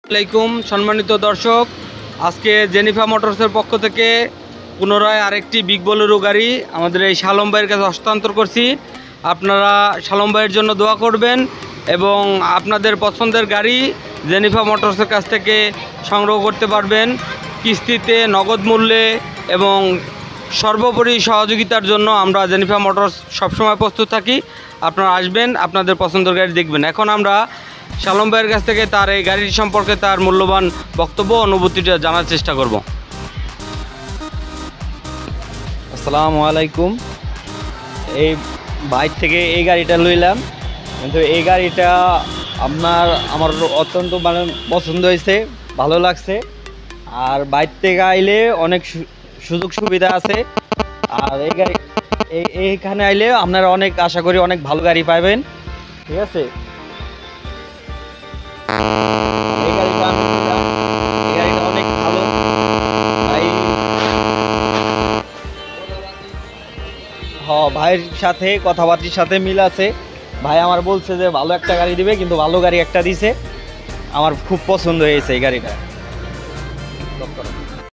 আসসালামাইকুম সম্মানিত দর্শক, আজকে জেনিফা মোটরসের পক্ষ থেকে পুনরায় আরেকটি বিগ বোলেরো গাড়ি আমাদের এই শালম ভাইয়ের কাছে হস্তান্তর করছি। আপনারা শালম ভাইয়ের জন্য দোয়া করবেন এবং আপনাদের পছন্দের গাড়ি জেনিফা মোটরসের কাছ থেকে সংগ্রহ করতে পারবেন কিস্তিতে, নগদ মূল্যে এবং সর্বোপরি সহযোগিতার জন্য আমরা জেনিফা মোটরস সবসময় প্রস্তুত থাকি। আপনারা আসবেন, আপনাদের পছন্দের গাড়ি দেখবেন। এখন আমরা শালম ভাইয়ের কাছ থেকে তার এই গাড়িটি সম্পর্কে তার মূল্যবান বক্তব্য অনুভূতিটা জানার চেষ্টা করব। আসসালামু আলাইকুম। এই বাইক থেকে এই গাড়িটা লইলাম, কিন্তু এই গাড়িটা আমার অত্যন্ত পছন্দ হয়েছে, ভালো লাগছে। আর বাইক থেকে আইলে অনেক সুযোগ সুবিধা আছে। আর এইখানে আইলে আপনারা অনেক আশা করি অনেক ভালো গাড়ি পাবেন। ঠিক আছে, এই গাড়িটা অনেক ভালো। ভাইয়ের সাথে কথাবার্তার সাথে মিল আছে। ভাই আমার বলছে যে ভালো একটা গাড়ি দিবে, কিন্তু ভালো গাড়ি একটা দিছে। আমার খুব পছন্দ হয়েছে এই গাড়িটা।